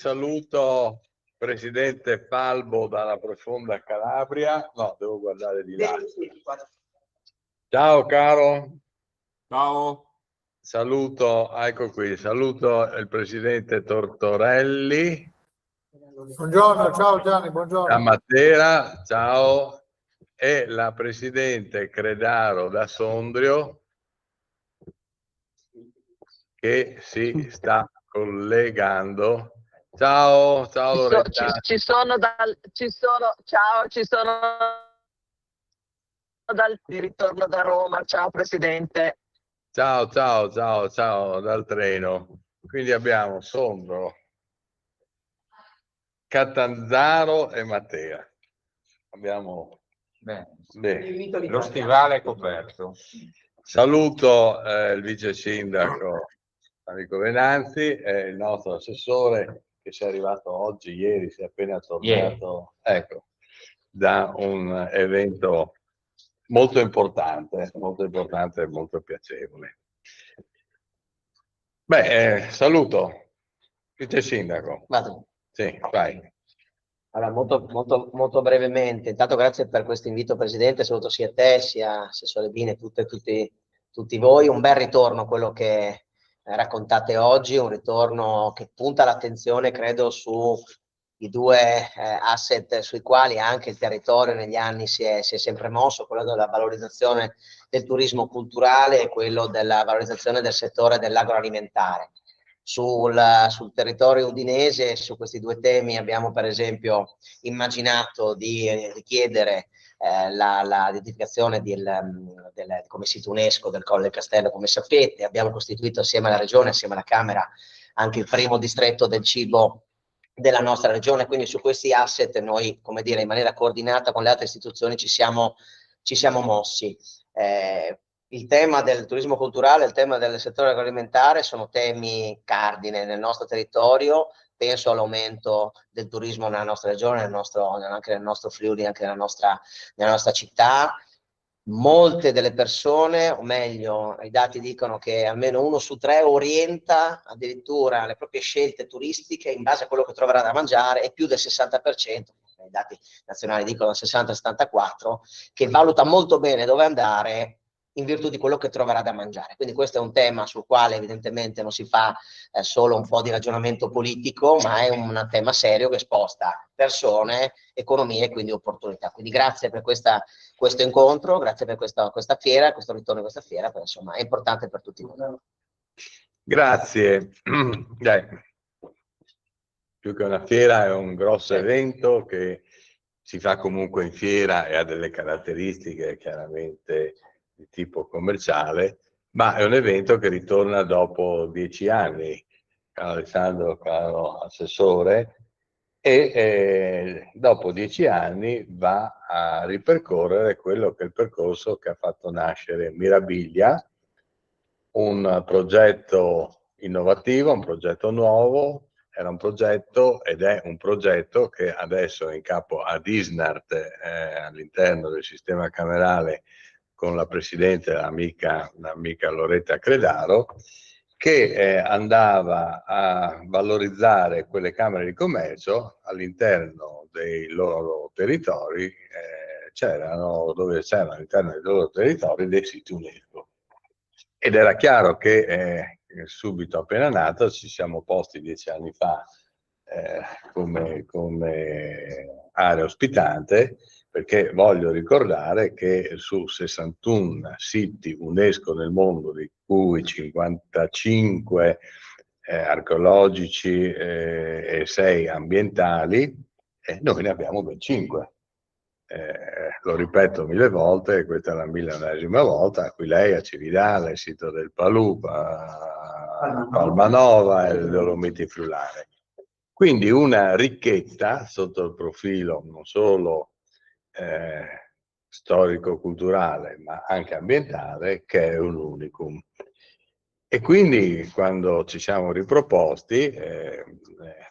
Saluto Presidente Falbo dalla profonda Calabria. No, devo guardare di là. Ciao caro. Ciao. Saluto, ecco qui, saluto il Presidente Tortorelli. Buongiorno, ciao Gianni, Da buongiorno. Matera, ciao. E la Presidente Credaro da Sondrio, che si sta collegando. Ciao, ciao Loretta. Ci sono dal di ritorno da Roma. Ciao Presidente. Ciao dal treno. Quindi abbiamo Sondrio, Catanzaro e Matera. Abbiamo Lo stivale è coperto. Saluto il vice sindaco Enrico Venanzi e il nostro assessore che si è arrivato oggi, ieri, si è appena tornato, ecco, da un evento molto importante e molto piacevole. Saluto vice sindaco. Vado. Sì, vai. Allora, molto brevemente, intanto grazie per questo invito Presidente, saluto sia te, sia Assessore Bini e tutti voi. Un bel ritorno quello che raccontate oggi, un ritorno che punta l'attenzione, credo, su i due asset sui quali anche il territorio negli anni si è sempre mosso, quello della valorizzazione del turismo culturale e quello della valorizzazione del settore dell'agroalimentare. Sul territorio udinese, su questi due temi abbiamo per esempio immaginato di richiedere la identificazione come sito UNESCO del Colle del Castello. Come sapete, abbiamo costituito assieme alla Regione, assieme alla Camera, anche il primo distretto del cibo della nostra regione, quindi su questi asset noi, come dire, in maniera coordinata con le altre istituzioni ci siamo mossi. Il tema del turismo culturale, il tema del settore agroalimentare sono temi cardine nel nostro territorio. Penso all'aumento del turismo nella nostra regione, anche nel nostro Friuli, anche nella nostra città. Molte delle persone, o meglio, i dati dicono che almeno 1 su 3 orienta addirittura le proprie scelte turistiche in base a quello che troverà da mangiare, e più del 60%, i dati nazionali dicono 60-74%, che valuta molto bene dove andare in virtù di quello che troverà da mangiare. Quindi questo è un tema sul quale evidentemente non si fa solo un po' di ragionamento politico, ma è un tema serio che sposta persone, economie e quindi opportunità. Quindi grazie per questo incontro, grazie per questa fiera, questo ritorno a questa fiera, perché insomma è importante per tutti noi. Grazie. Più che una fiera è un grosso evento che si fa comunque in fiera e ha delle caratteristiche chiaramente di tipo commerciale, ma è un evento che ritorna dopo 10 anni, caro Alessandro, caro Assessore, e dopo 10 anni va a ripercorrere quello che è il percorso che ha fatto nascere Mirabilia, un progetto innovativo, un progetto nuovo. Era un progetto ed è un progetto che adesso è in capo ad Isnart all'interno del sistema camerale con la Presidente, l'amica Loretta Credaro, che andava a valorizzare quelle camere di commercio all'interno dei loro territori, dove c'erano all'interno dei loro territori dei siti UNESCO. Ed era chiaro che subito appena nato ci siamo posti 10 anni fa come area ospitante, perché voglio ricordare che su 61 siti UNESCO nel mondo, di cui 55 archeologici e 6 ambientali, noi ne abbiamo ben 5. Lo ripeto 1000 volte, questa è la 1000ª volta, Aquileia, Cividale, il sito del Palupa, Palmanova e le Dolomiti Friulane. Quindi una ricchezza sotto il profilo non solo storico-culturale, ma anche ambientale, che è un unicum. E quindi quando ci siamo riproposti,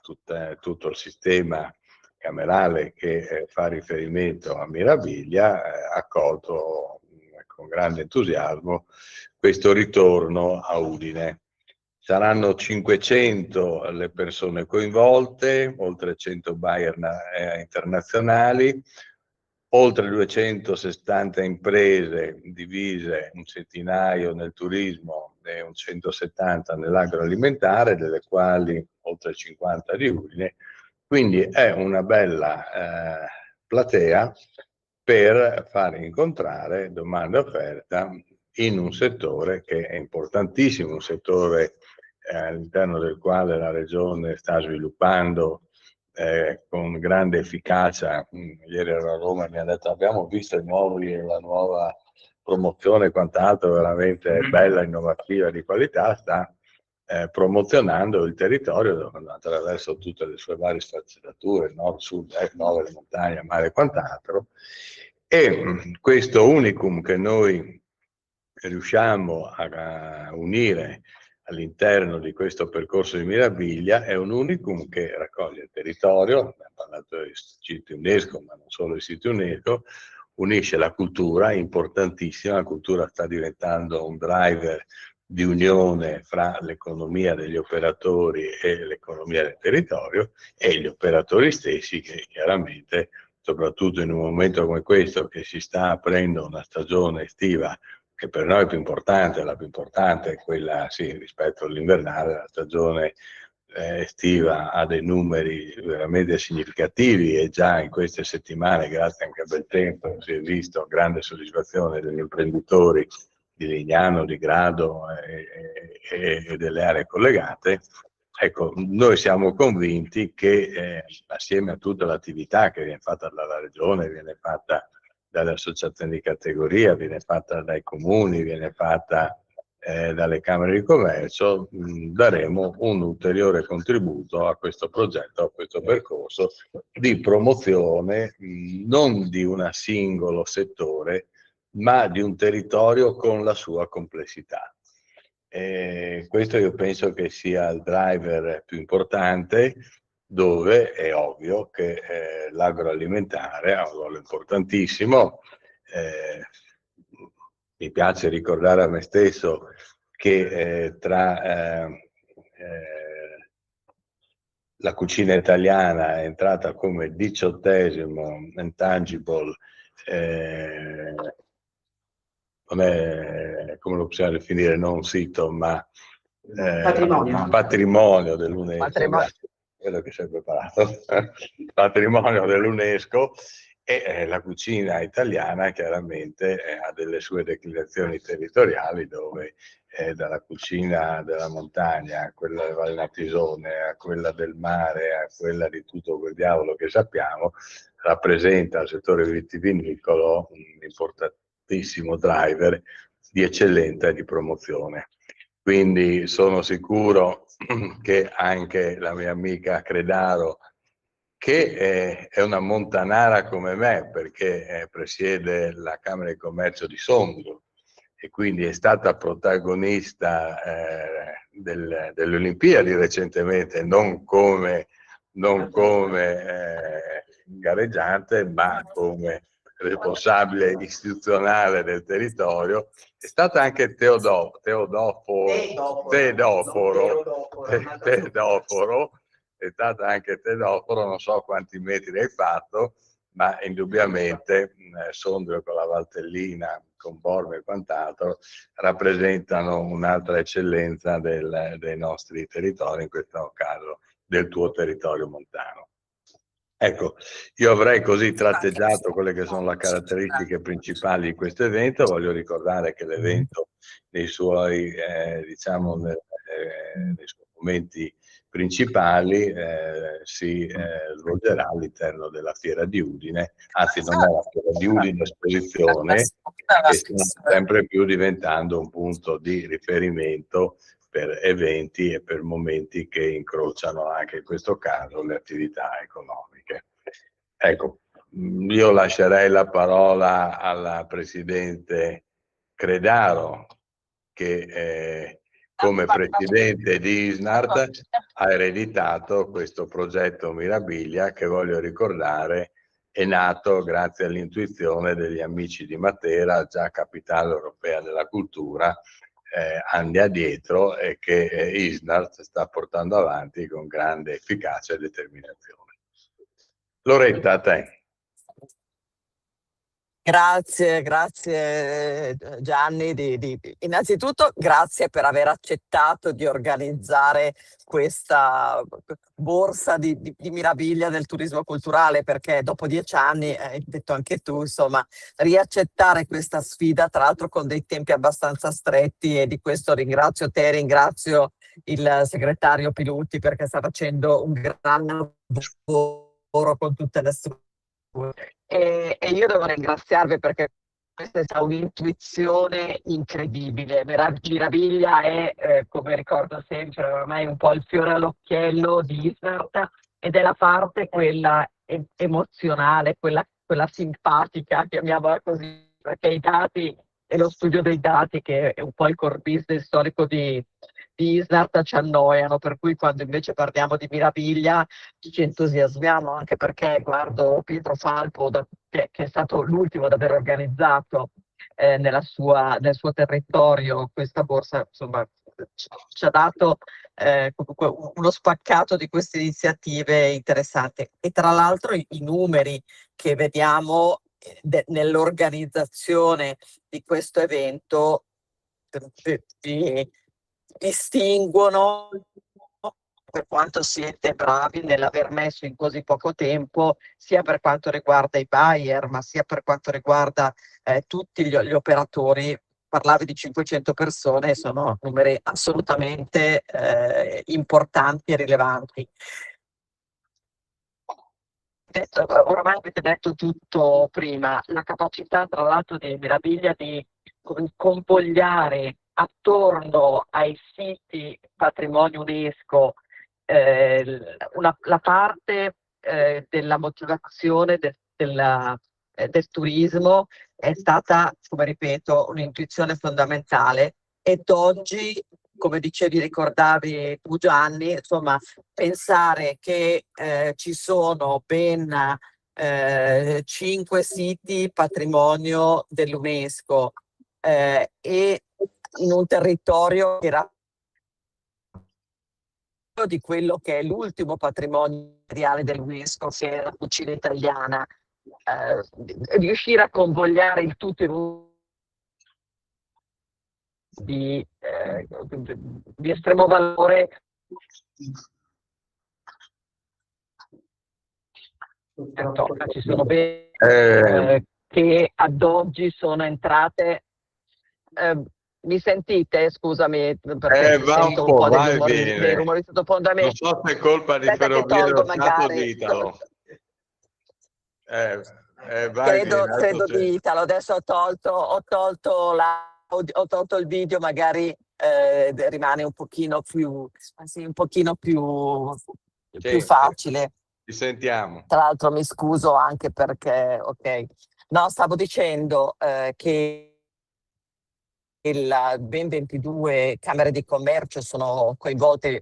tutto il sistema camerale che fa riferimento a Mirabilia ha accolto con grande entusiasmo questo ritorno a Udine. Saranno 500 le persone coinvolte, oltre 100 buyer internazionali, oltre 260 imprese divise, un centinaio nel turismo e un 170 nell'agroalimentare, delle quali oltre 50 di Udine. Quindi è una bella platea per far incontrare domanda e offerta in un settore che è importantissimo, un settore all'interno del quale la Regione sta sviluppando con grande efficacia. Ieri ero a Roma e mi ha detto abbiamo visto i nuovi, la nuova promozione e quant'altro, veramente bella, innovativa, di qualità, sta promozionando il territorio attraverso tutte le sue varie sfaccettature, nord, sud, est, ovest, montagna, mare e quant'altro. E questo unicum che noi riusciamo a unire all'interno di questo percorso di Mirabilia è un unicum che raccoglie il territorio, abbiamo parlato di siti UNESCO, ma non solo i siti UNESCO, unisce la cultura, importantissima, la cultura sta diventando un driver di unione fra l'economia degli operatori e l'economia del territorio, e gli operatori stessi che chiaramente, soprattutto in un momento come questo, che si sta aprendo una stagione estiva che per noi è più importante, la più importante è quella, sì, rispetto all'invernale, la stagione estiva ha dei numeri veramente significativi, e già in queste settimane, grazie anche al bel tempo, si è visto grande soddisfazione degli imprenditori di Lignano, di Grado e delle aree collegate. Ecco, noi siamo convinti che assieme a tutta l'attività che viene fatta dalla Regione, viene fatta dalle associazioni di categoria, viene fatta dai comuni, viene fatta dalle camere di commercio, daremo un ulteriore contributo a questo progetto, a questo percorso di promozione non di un singolo settore, ma di un territorio con la sua complessità. Questo io penso che sia il driver più importante, dove è ovvio che l'agroalimentare ha un ruolo importantissimo. Mi piace ricordare a me stesso che tra la cucina italiana è entrata come 18° intangible, non è, come lo possiamo definire, non un sito, ma patrimonio dell'UNESCO, grazie, quello che si è preparato, patrimonio dell'UNESCO. E la cucina italiana chiaramente ha delle sue declinazioni territoriali, dove dalla cucina della montagna a quella del Valle Natisone, a quella del mare, a quella di tutto quel diavolo che sappiamo, rappresenta il settore vitivinicolo un importantissimo driver di eccellenza e di promozione. Quindi sono sicuro che anche la mia amica Credaro, che è una montanara come me, perché presiede la Camera di Commercio di Sondrio e quindi è stata protagonista delle Olimpiadi recentemente, non come gareggiante, ma come responsabile istituzionale del territorio. È stata anche Teodoforo, è stata anche Tedoforo, non so quanti metri hai fatto, ma indubbiamente Sondrio con la Valtellina, con Borgo e quant'altro, rappresentano un'altra eccellenza dei nostri territori, in questo caso del tuo territorio montano. Ecco, io avrei così tratteggiato quelle che sono le caratteristiche principali di questo evento. Voglio ricordare che l'evento nei suoi, diciamo, nei suoi momenti principali si svolgerà all'interno della Fiera di Udine, anzi non è la Fiera di Udine esposizione, che sta sempre più diventando un punto di riferimento per eventi e per momenti che incrociano anche in questo caso le attività economiche. Ecco, io lascerei la parola alla Presidente Credaro, che come Presidente di ISNARD ha ereditato questo progetto Mirabilia, che voglio ricordare è nato grazie all'intuizione degli amici di Matera, già capitale europea della cultura, anni addietro e che Isnart sta portando avanti con grande efficacia e determinazione. Loretta, a te. Grazie Gianni. Innanzitutto grazie per aver accettato di organizzare questa borsa di Mirabilia del turismo culturale, perché dopo 10 anni, hai detto anche tu, insomma, riaccettare questa sfida, tra l'altro con dei tempi abbastanza stretti, e di questo ringrazio te, ringrazio il segretario Pilutti, perché sta facendo un gran lavoro con tutte le strutture. E io devo ringraziarvi, perché questa è stata un'intuizione incredibile. Mirabilia è, come ricordo sempre, ormai un po' il fiore all'occhiello di Isnart, ed è la parte quella emozionale, quella simpatica, chiamiamola così, perché i dati e lo studio dei dati, che è un po' il core business storico di Isnart, ci annoiano, per cui quando invece parliamo di Mirabilia ci entusiasmiamo, anche perché guardo Pietro Falpo, che è stato l'ultimo ad aver organizzato nel suo territorio questa borsa. Insomma, ci ha dato comunque uno spaccato di queste iniziative interessanti. E tra l'altro i numeri che vediamo nell'organizzazione di questo evento vi distinguono per quanto siete bravi nell'aver messo in così poco tempo, sia per quanto riguarda i buyer, ma sia per quanto riguarda tutti gli operatori. Parlavi di 500 persone, sono numeri assolutamente importanti e rilevanti. Ormai avete detto tutto prima, la capacità tra l'altro di Mirabilia di convogliare attorno ai siti patrimonio UNESCO la parte della motivazione del turismo è stata, come ripeto, un'intuizione fondamentale, ed oggi, come ricordavi tu Gianni, insomma, pensare che ci sono ben 5 siti patrimonio dell'UNESCO e in un territorio che era di quello che è l'ultimo patrimonio mondiale dell'UNESCO, che è la cucina italiana, riuscire a convogliare il tutto in un di estremo valore. Ci sono che ad oggi sono entrate. Mi sentite? Scusami, perché Va sento un po', dei viene. rumori sottofondo a me. Non so se è colpa di Ferrovie dello Stato di Italo. Credo di Italo. Adesso ho tolto il video, magari rimane un pochino più facile. Ci sentiamo. Tra l'altro mi scuso anche perché, ok. No, stavo dicendo che ben 22 camere di commercio sono coinvolte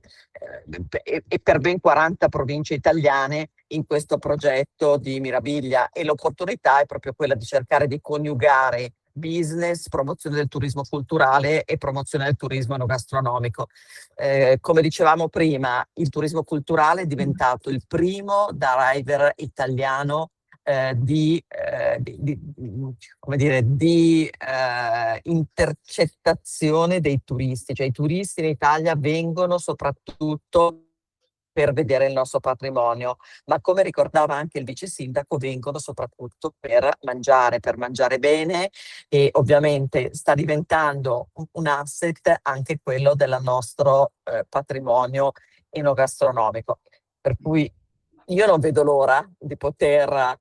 e per ben 40 province italiane in questo progetto di Mirabilia, e l'opportunità è proprio quella di cercare di coniugare business, promozione del turismo culturale e promozione del turismo enogastronomico. Come dicevamo prima, il turismo culturale è diventato il primo driver italiano di intercettazione dei turisti. Cioè, i turisti in Italia vengono soprattutto per vedere il nostro patrimonio, ma come ricordava anche il vice sindaco, vengono soprattutto per mangiare bene, e ovviamente sta diventando un asset anche quello del nostro patrimonio enogastronomico. Per cui io non vedo l'ora di poter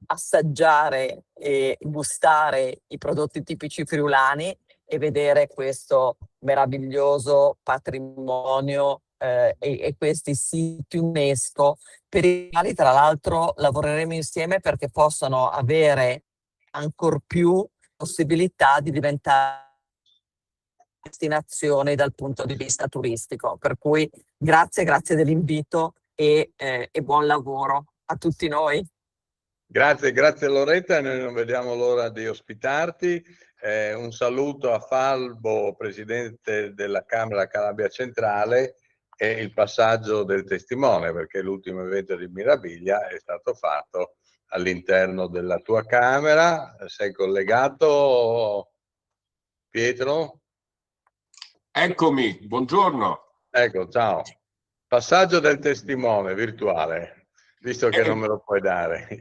assaggiare e gustare i prodotti tipici friulani e vedere questo meraviglioso patrimonio e questi siti UNESCO, per i quali tra l'altro lavoreremo insieme perché possano avere ancor più possibilità di diventare destinazioni dal punto di vista turistico. Per cui grazie dell'invito e buon lavoro a tutti noi. Grazie Loretta, noi non vediamo l'ora di ospitarti. Un saluto a Falbo, presidente della Camera Calabria Centrale, e il passaggio del testimone, perché l'ultimo evento di Mirabilia è stato fatto all'interno della tua Camera. Sei collegato, Pietro? Eccomi, buongiorno. Ecco, ciao. Passaggio del testimone virtuale, visto che non me lo puoi dare.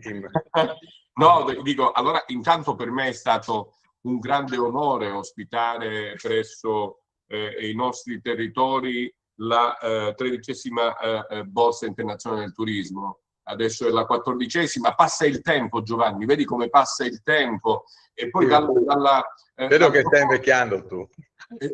No, dico, allora intanto per me è stato un grande onore ospitare presso i nostri territori la 13ª Borsa Internazionale del Turismo. Adesso è la 14ª. Passa il tempo, Giovanni, vedi come passa il tempo. E poi vedo che stai invecchiando tu.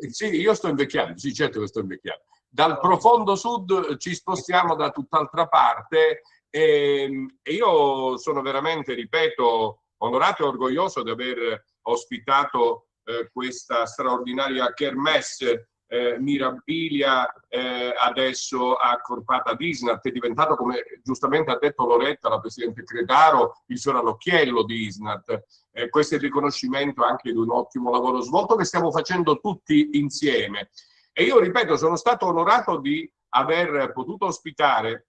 Sì, io sto invecchiando, sì, certo che sto invecchiando. Dal profondo sud ci spostiamo da tutt'altra parte e io sono veramente, ripeto, onorato e orgoglioso di aver ospitato questa straordinaria kermesse Mirabilia, adesso accorpata ad Isnat. È diventato, come giustamente ha detto Loretta, la Presidente Cretaro, il fiore all'occhiello di Isnat. Questo è il riconoscimento anche di un ottimo lavoro svolto che stiamo facendo tutti insieme. E io, ripeto, sono stato onorato di aver potuto ospitare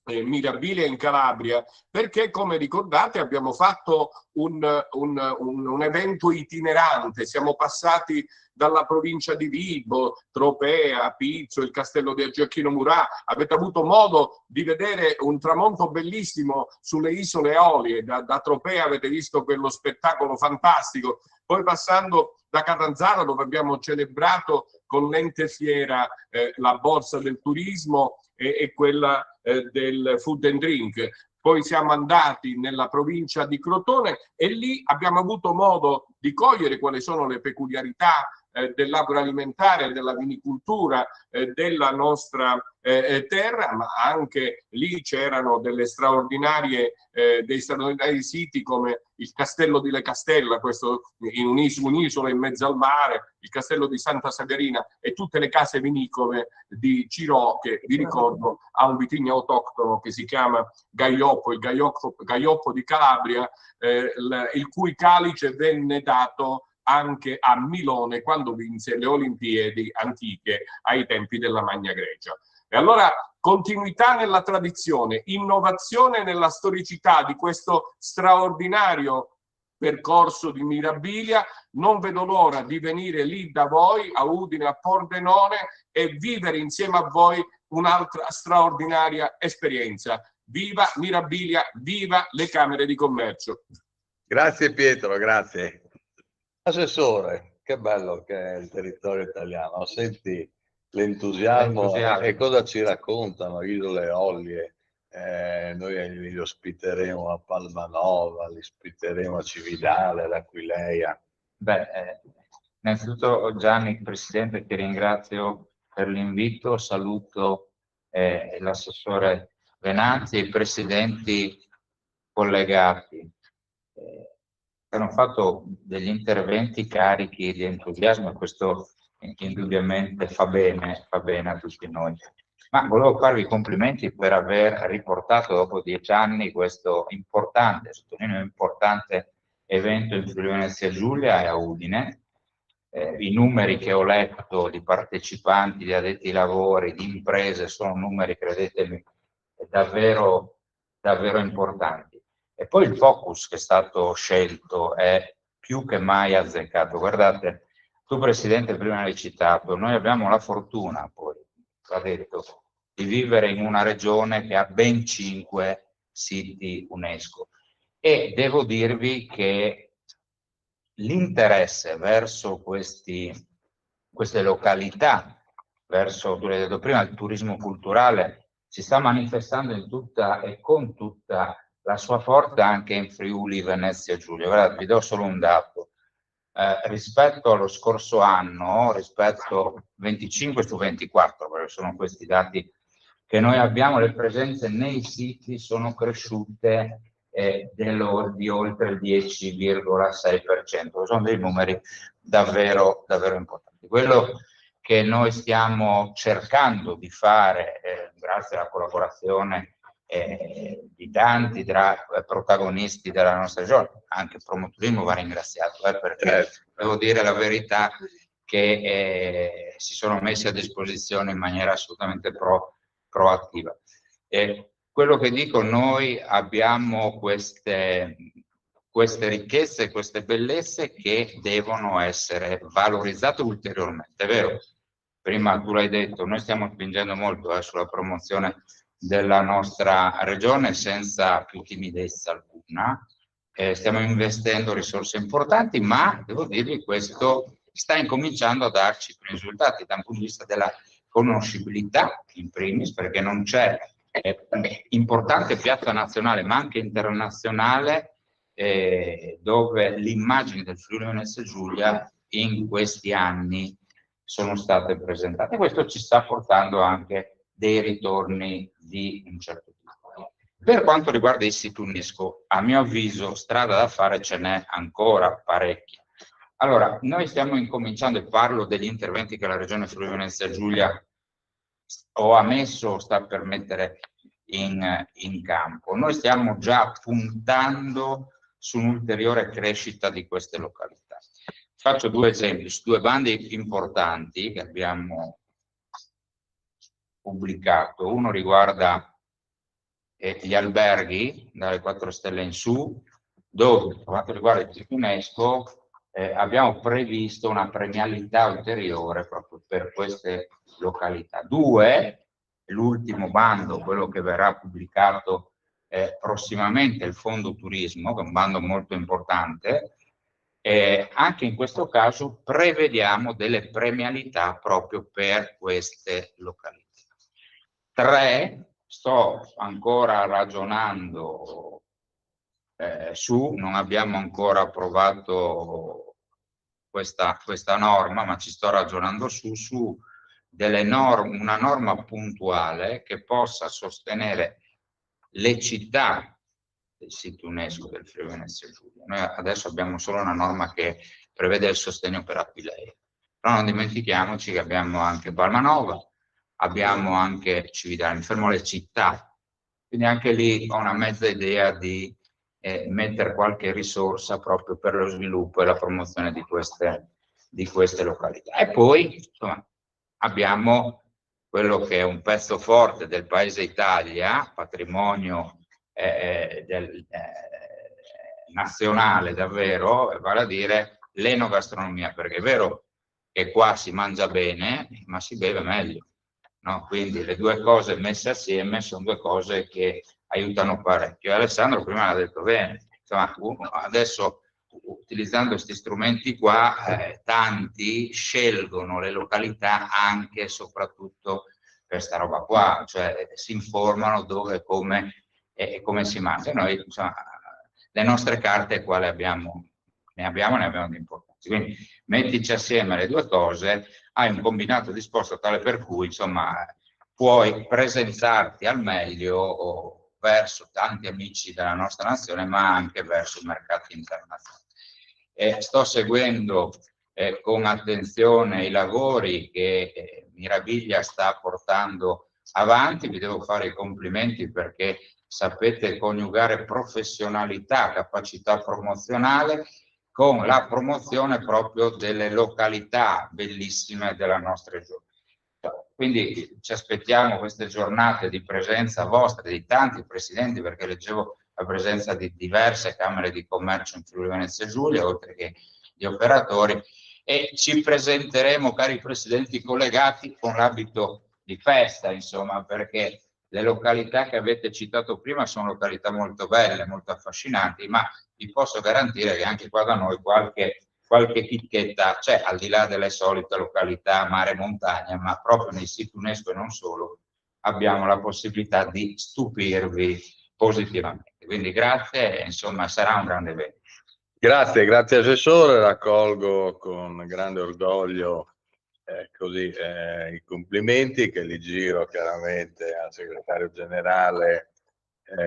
Mirabilia in Calabria, perché, come ricordate, abbiamo fatto un evento itinerante. Siamo passati dalla provincia di Vibo, Tropea, Pizzo, il castello di Gioacchino Murat. Avete avuto modo di vedere un tramonto bellissimo sulle isole Eolie. Da Tropea avete visto quello spettacolo fantastico. Poi passando da Catanzaro, dove abbiamo celebrato con l'ente fiera la borsa del turismo e quella del food and drink. Poi siamo andati nella provincia di Crotone e lì abbiamo avuto modo di cogliere quali sono le peculiarità dell'agroalimentare e della vinicoltura della nostra terra, ma anche lì c'erano dei straordinari siti come il castello di Le Castella, questo in un'isola in mezzo al mare, il castello di Santa Sagarina e tutte le case vinicole di Ciro, che vi ricordo ha un vitigno autoctono che si chiama Gaioppo, il Gaioppo di Calabria, il cui calice venne dato anche a Milone quando vinse le Olimpiadi antiche ai tempi della Magna Grecia. E allora continuità nella tradizione, innovazione nella storicità di questo straordinario percorso di Mirabilia. Non vedo l'ora di venire lì da voi, a Udine, a Pordenone, e vivere insieme a voi un'altra straordinaria esperienza. Viva Mirabilia, viva le Camere di Commercio. Grazie Pietro, grazie. Assessore, che bello che è il territorio italiano, senti l'entusiasmo e cosa ci raccontano Isole Eolie. Noi li ospiteremo a Palmanova, li ospiteremo a Cividale, ad Aquileia. Innanzitutto Gianni, Presidente, ti ringrazio per l'invito, saluto l'assessore Venanzi e i presidenti collegati. Hanno fatto degli interventi carichi di entusiasmo e questo indubbiamente fa bene a tutti noi. Ma volevo farvi i complimenti per aver riportato dopo 10 anni questo importante, sottolineo importante, evento in Friuli Venezia Giulia e a Udine. I numeri che ho letto di partecipanti, di addetti ai lavori, di imprese, sono numeri, credetemi, davvero importanti. E poi il focus che è stato scelto è più che mai azzeccato. Guardate, tu Presidente prima l'hai citato, noi abbiamo la fortuna, poi va detto, di vivere in una regione che ha ben 5 siti UNESCO. E devo dirvi che l'interesse verso queste località, verso, tu l'hai detto prima, il turismo culturale, si sta manifestando in tutta e con tutta la sua forza anche in Friuli Venezia Giulia. Guardate, vi do solo un dato. Rispetto allo scorso anno, rispetto 25 su 24, perché sono questi dati che noi abbiamo, le presenze nei siti sono cresciute di oltre il 10,6%. Sono dei numeri davvero importanti. Quello che noi stiamo cercando di fare, grazie alla collaborazione di tanti protagonisti della nostra regione. Anche il Promoturismo va ringraziato, perché devo dire la verità che si sono messi a disposizione in maniera assolutamente proattiva. Quello che dico, noi abbiamo queste ricchezze, queste bellezze che devono essere valorizzate ulteriormente, è vero? Prima tu l'hai detto, noi stiamo spingendo molto sulla promozione della nostra regione senza più timidezza alcuna, stiamo investendo risorse importanti, ma devo dirvi questo sta incominciando a darci risultati dal punto di vista della conoscibilità in primis, perché non c'è importante piazza nazionale ma anche internazionale dove l'immagine del Friuli Venezia Giulia in questi anni sono state presentate. Questo ci sta portando anche dei ritorni di un certo tipo. Per quanto riguarda i siti UNESCO, a mio avviso strada da fare ce n'è ancora parecchia. Allora, noi stiamo incominciando, e parlo degli interventi che la Regione Friuli Venezia Giulia ha messo o sta per mettere in campo. Noi stiamo già puntando su un'ulteriore crescita di queste località. Faccio due esempi su due bandi importanti che abbiamo pubblicato. Uno riguarda gli alberghi dalle 4 stelle in su, dove per quanto riguarda il sito UNESCO abbiamo previsto una premialità ulteriore proprio per queste località. Due, l'ultimo bando, quello che verrà pubblicato prossimamente, il Fondo Turismo, che è un bando molto importante, anche in questo caso prevediamo delle premialità proprio per queste località. 3, sto ancora ragionando non abbiamo ancora approvato questa norma, ma ci sto ragionando su delle una norma puntuale che possa sostenere le città del sito UNESCO del Friuli Venezia Giulia. Noi adesso abbiamo solo una norma che prevede il sostegno per Aquileia, però non dimentichiamoci che abbiamo anche Balmanova, abbiamo anche Cividale, fermo le città, quindi anche lì ho una mezza idea di mettere qualche risorsa proprio per lo sviluppo e la promozione di queste località. E poi insomma, abbiamo quello che è un pezzo forte del paese Italia, patrimonio nazionale davvero, vale a dire l'enogastronomia, perché è vero che qua si mangia bene, ma si beve meglio, no? Quindi le due cose messe assieme sono due cose che aiutano parecchio. Alessandro prima l'ha detto bene, insomma, adesso utilizzando questi strumenti qua, tanti scelgono le località anche e soprattutto per sta roba qua, cioè si informano dove e come si mangia. Noi, insomma, le nostre carte qua ne abbiamo di importanti. Quindi mettici assieme le due cose, hai un combinato disposto tale per cui, insomma, puoi presentarti al meglio verso tanti amici della nostra nazione, ma anche verso i mercati internazionali. Sto seguendo con attenzione i lavori che Mirabilia sta portando avanti, vi devo fare i complimenti perché sapete coniugare professionalità, capacità promozionale con la promozione proprio delle località bellissime della nostra regione. Quindi ci aspettiamo queste giornate di presenza vostra, di tanti presidenti, perché leggevo la presenza di diverse camere di commercio in Friuli Venezia Giulia, oltre che di operatori, e ci presenteremo, cari presidenti collegati, con l'abito di festa, insomma, perché le località che avete citato prima sono località molto belle, molto affascinanti, ma vi posso garantire che anche qua da noi qualche chicchetta c'è, al di là delle solite località mare e montagna, ma proprio nei siti UNESCO e non solo, abbiamo la possibilità di stupirvi positivamente. Quindi grazie, insomma sarà un grande evento. Grazie Assessore, raccolgo con grande orgoglio i complimenti che li giro chiaramente al Segretario Generale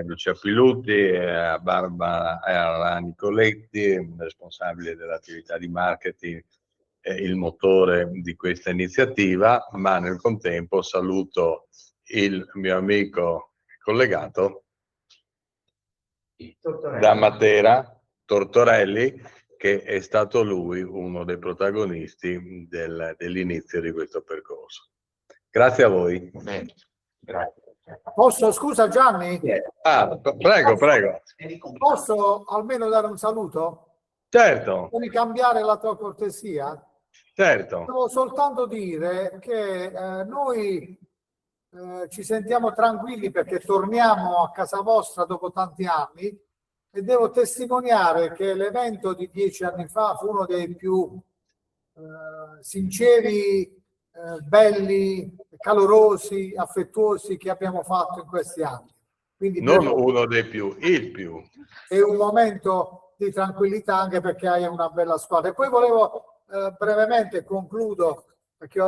Lucia Pilutti, a Barbara e alla Nicoletti, responsabile dell'attività di marketing, il motore di questa iniziativa, ma nel contempo saluto il mio amico collegato da Matera, Tortorelli, che è stato lui uno dei protagonisti dell'inizio di questo percorso. Grazie a voi. Bene, grazie. Posso, scusa Gianni, Prego, prego. posso almeno dare un saluto? Certo, Per ricambiare la tua cortesia? certo. Devo soltanto dire che noi ci sentiamo tranquilli perché torniamo a casa vostra dopo tanti anni e devo testimoniare che l'evento di 10 anni fa fu uno dei più sinceri, belli, calorosi, affettuosi che abbiamo fatto in questi anni. Quindi Non uno dei più, il più. è un momento di tranquillità anche perché hai una bella squadra. E poi volevo brevemente concludo perché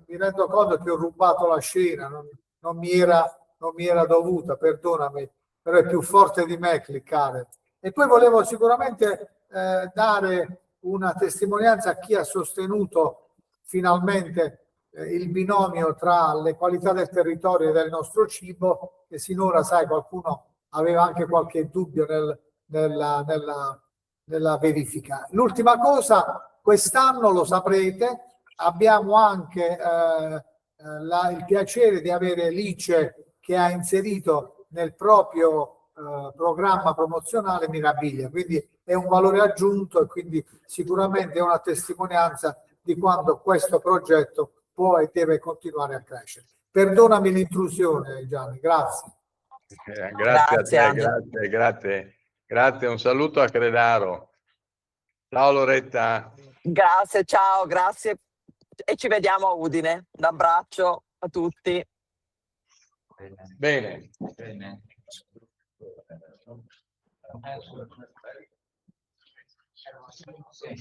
mi rendo conto che ho rubato la scena, non mi era dovuta, perdonami, però è più forte di me cliccare. E poi volevo sicuramente dare una testimonianza a chi ha sostenuto finalmente il binomio tra le qualità del territorio e del nostro cibo, che sinora, sai, qualcuno aveva anche qualche dubbio nella verifica. L'ultima cosa, quest'anno lo saprete, abbiamo anche il piacere di avere l'ICE che ha inserito nel proprio programma promozionale Mirabilia, quindi è un valore aggiunto e quindi sicuramente è una testimonianza di quanto questo progetto può e deve continuare a crescere. Perdonami l'intrusione Gianni, grazie. Grazie a te, Angelo. grazie, un saluto a Credaro. Ciao Loretta. Grazie, ciao, grazie e ci vediamo a Udine. Un abbraccio a tutti. Bene. Bene. Sì.